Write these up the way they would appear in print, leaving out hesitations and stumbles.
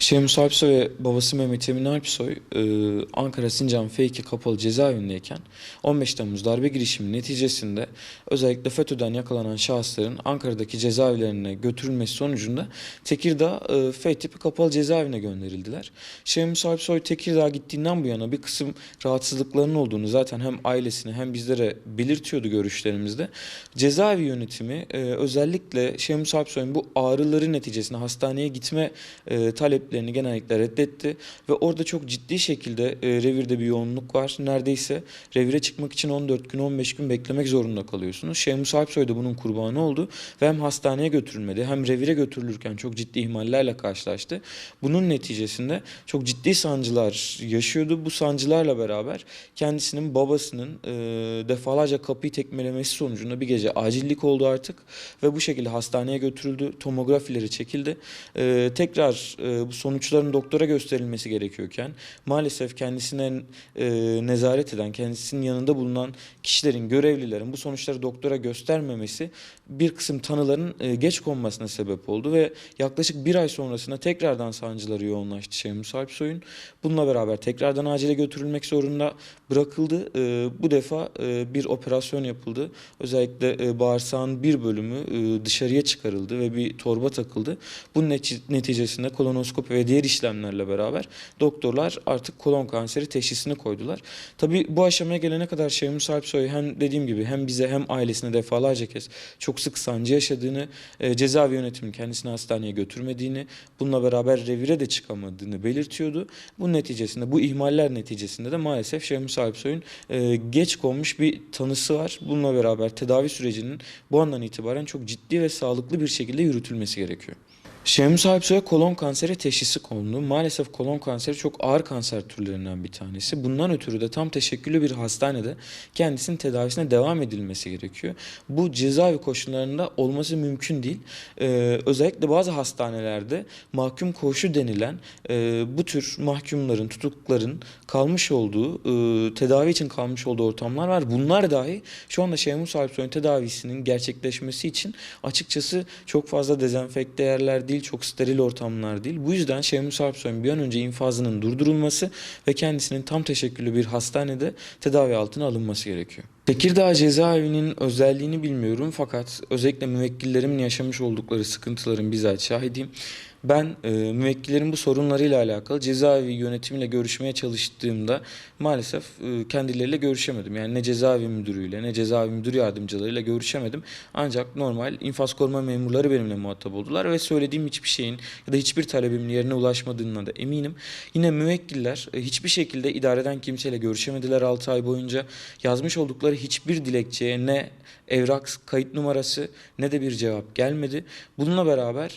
Şemus Alpsoy ve babası Mehmet Emin Alpsoy, Ankara Sincan F2 kapalı cezaevindeyken 15 Temmuz darbe girişimi neticesinde özellikle FETÖ'den yakalanan şahısların Ankara'daki cezaevlerine götürülmesi sonucunda Tekirdağ F tipi kapalı cezaevine gönderildiler. Şemus Alpsoy Tekirdağ gittiğinden bu yana bir kısım rahatsızlıklarının olduğunu zaten hem ailesine hem bizlere belirtiyordu görüşlerimizde. Cezaevi yönetimi özellikle Şemus Alpsoy'un bu ağrıları neticesinde hastaneye gitme taleplerini genellikle reddetti ve orada çok ciddi şekilde revirde bir yoğunluk var. Neredeyse revire çıkmak için 14 gün 15 gün beklemek zorunda kalıyorsunuz. Şemus Alpsoy da bunun kurbanı oldu ve hem hastaneye götürülmedi hem revire götürülürken çok ciddi ihmallerle karşılaştı. Bunun neticesinde çok ciddi sancılar yaşıyordu. Bu sancılarla beraber kendisinin babasının defalarca kapıyı tekmelemesi sonucunda bir gece acillik oldu artık ve bu şekilde hastaneye götürüldü. Tomografileri çekildi. Tekrar bu sonuçların doktora gösterilmesi gerekiyorken maalesef kendisine nezaret eden, kendisinin yanında bulunan kişilerin, görevlilerin bu sonuçları doktora göstermemesi bir kısım tanıların geç konmasına sebep oldu ve yaklaşık bir ay sonrasında tekrardan sancıları yoğunlaştı Şemus Alpsoy'un. Bununla beraber tekrardan acile götürülmek zorunda bırakıldı. Bu defa bir operasyon yapıldı. Özellikle bağırsağın bir bölümü dışarıya çıkarıldı ve bir torba takıldı. Bunun neticesinde kolonoskopi ve diğer işlemlerle beraber doktorlar artık kolon kanseri teşhisini koydular. Tabii bu aşamaya gelene kadar Şemus Alpsoy hem dediğim gibi hem bize hem ailesine defalarca kez çok sık sancı yaşadığını, cezaevi yönetiminin kendisini hastaneye götürmediğini, bununla beraber revire de çıkamadığını belirtiyordu. Bu neticesinde, bu ihmaller neticesinde de maalesef Şemus Alpsoy'un geç konmuş bir tanısı var. Bununla beraber tedavi sürecinin bu andan itibaren çok ciddi ve sağlıklı bir şekilde yürütülmesi gerekiyor. Şemus Alpsoy'a kolon kanseri teşhisi kondu. Maalesef kolon kanseri çok ağır kanser türlerinden bir tanesi. Bundan ötürü de tam teşekküllü bir hastanede kendisinin tedavisine devam edilmesi gerekiyor. Bu cezaevi koşullarında olması mümkün değil. Özellikle bazı hastanelerde mahkum koğuşu denilen bu tür mahkumların, tutukluların kalmış olduğu, tedavi için kalmış olduğu ortamlar var. Bunlar dahi şu anda Şemus Alpsoy'un tedavisinin gerçekleşmesi için açıkçası çok fazla dezenfekte yerler değil, çok steril ortamlar değil. Bu yüzden Şemus Alpsoy'un bir an önce infazının durdurulması ve kendisinin tam teşekküllü bir hastanede tedavi altına alınması gerekiyor. Tekirdağ cezaevinin özelliğini bilmiyorum fakat özellikle müvekkillerimin yaşamış oldukları sıkıntıların bizzat şahidiyim. Ben müvekkillerin bu sorunlarıyla alakalı cezaevi yönetimiyle görüşmeye çalıştığımda maalesef kendileriyle görüşemedim. Yani ne cezaevi müdürüyle ne cezaevi müdür yardımcılarıyla görüşemedim. Ancak normal infaz koruma memurları benimle muhatap oldular ve söylediğim hiçbir şeyin ya da hiçbir talebimin yerine ulaşmadığına da eminim. Yine müvekkiller hiçbir şekilde idareden kimseyle görüşemediler 6 ay boyunca. Yazmış oldukları hiçbir dilekçeye ne evrak kayıt numarası ne de bir cevap gelmedi. Bununla beraber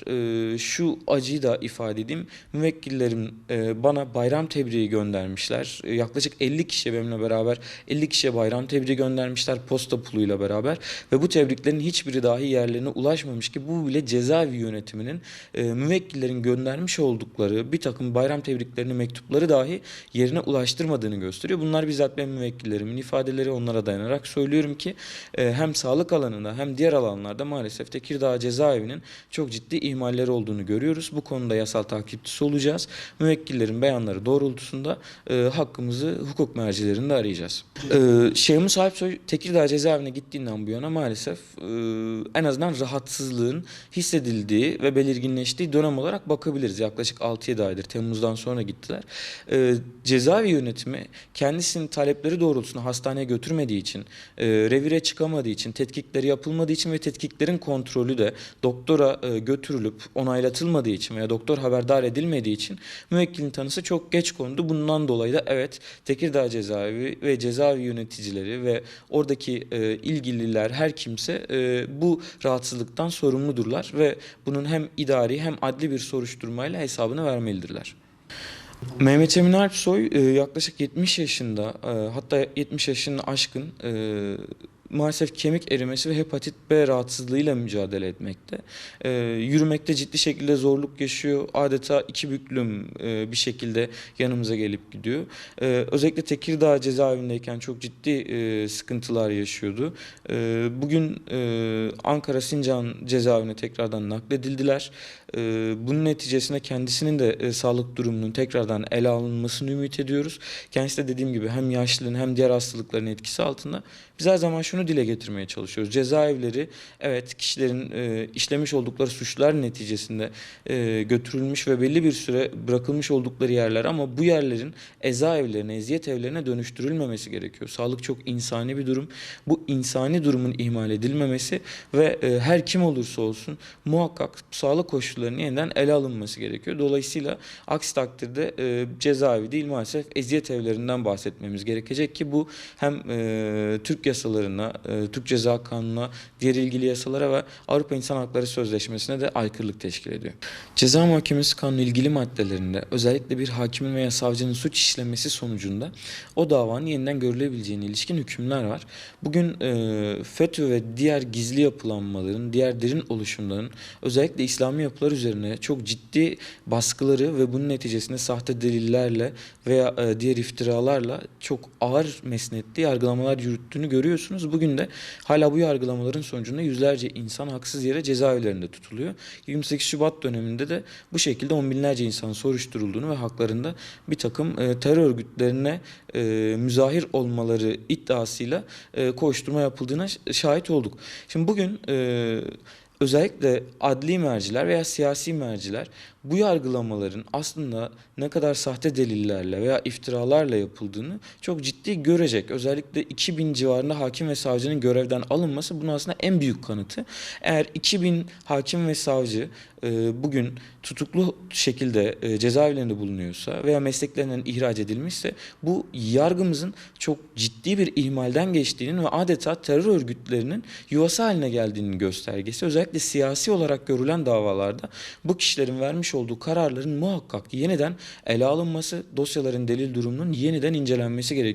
şu acıyı da ifade edeyim. Müvekkillerim bana bayram tebriği göndermişler. Yaklaşık 50 kişi benimle beraber 50 kişiye bayram tebriği göndermişler posta puluyla beraber ve bu tebriklerin hiçbiri dahi yerlerine ulaşmamış ki bu bile cezaevi yönetiminin müvekkillerin göndermiş oldukları bir takım bayram tebriklerini, mektupları dahi yerine ulaştırmadığını gösteriyor. Bunlar bizzat benim müvekkillerimin ifadeleri, onlara dayanarak söylüyorum ki hem sağlık alanında hem diğer alanlarda maalesef Tekirdağ cezaevinin çok ciddi ihmalleri olduğunu görüyoruz. Bu konuda yasal takipçisi olacağız. Müvekkillerin beyanları doğrultusunda hakkımızı hukuk mercilerinde arayacağız. Şemus Alpsoy Tekirdağ cezaevine gittiğinden bu yana maalesef en azından rahatsızlığın hissedildiği ve belirginleştiği dönem olarak bakabiliriz. Yaklaşık 6-7 aydır Temmuz'dan sonra gittiler. Cezaevi yönetimi kendisinin talepleri doğrultusunda hastaneye götürmediği için, revire çıkamadığı için, tetkikleri yapılmadığı için ve tetkiklerin kontrolü de doktora götürülüp onaylatılmadığı için veya doktor haberdar edilmediği için müvekkilin tanısı çok geç kondu. Bundan dolayı da evet Tekirdağ cezaevi ve cezaevi yöneticileri ve oradaki ilgililer her kimse bu rahatsızlıktan sorumludurlar ve bunun hem idari hem adli bir soruşturmayla hesabını vermelidirler. Mehmet Emin Alpsoy yaklaşık 70 yaşında hatta 70 yaşını aşkın maalesef kemik erimesi ve hepatit B rahatsızlığıyla mücadele etmekte. Yürümekte ciddi şekilde zorluk yaşıyor. Adeta iki büklüm bir şekilde yanımıza gelip gidiyor. Özellikle Tekirdağ cezaevindeyken çok ciddi sıkıntılar yaşıyordu. Bugün Ankara Sincan cezaevine tekrardan nakledildiler. Bunun neticesinde kendisinin de sağlık durumunun tekrardan ele alınmasını ümit ediyoruz. Kendisi de dediğim gibi hem yaşlılığın hem diğer hastalıkların etkisi altında. Biz her zaman şunu dile getirmeye çalışıyoruz. Cezaevleri evet kişilerin işlemiş oldukları suçlar neticesinde götürülmüş ve belli bir süre bırakılmış oldukları yerler, ama bu yerlerin eza evlerine, eziyet evlerine dönüştürülmemesi gerekiyor. Sağlık çok insani bir durum. Bu insani durumun ihmal edilmemesi ve her kim olursa olsun muhakkak sağlık koşullarının yeniden ele alınması gerekiyor. Dolayısıyla aksi takdirde cezaevi değil, maalesef eziyet evlerinden bahsetmemiz gerekecek ki bu hem Türk yasalarına, Türk Ceza Kanunu'na, diğer ilgili yasalara ve Avrupa İnsan Hakları Sözleşmesi'ne de aykırılık teşkil ediyor. Ceza Muhakemesi Kanunu ilgili maddelerinde özellikle bir hakimin veya savcının suç işlemesi sonucunda o davanın yeniden görülebileceğine ilişkin hükümler var. Bugün FETÖ ve diğer gizli yapılanmaların, diğer derin oluşumların özellikle İslami yapılar üzerine çok ciddi baskıları ve bunun neticesinde sahte delillerle veya diğer iftiralarla çok ağır mesnetli yargılamalar yürüttüğünü görüyorsunuz. Bugün de hala bu yargılamaların sonucunda yüzlerce insan haksız yere cezaevlerinde tutuluyor. 28 Şubat döneminde de bu şekilde on binlerce insan soruşturulduğunu ve haklarında bir takım terör örgütlerine müzahir olmaları iddiasıyla koşturma yapıldığına şahit olduk. Şimdi bugün özellikle adli merciler veya siyasi merciler bu yargılamaların aslında ne kadar sahte delillerle veya iftiralarla yapıldığını çok ciddi görecek. Özellikle 2000 civarında hakim ve savcının görevden alınması bunun aslında en büyük kanıtı. Eğer 2000 hakim ve savcı bugün tutuklu şekilde cezaevlerinde bulunuyorsa veya mesleklerinden ihraç edilmişse bu yargımızın çok ciddi bir ihmalden geçtiğinin ve adeta terör örgütlerinin yuvası haline geldiğinin göstergesi. Özellikle siyasi olarak görülen davalarda bu kişilerin vermiş olduğu kararların muhakkak yeniden ele alınması, dosyaların delil durumunun yeniden incelenmesi gerekiyor.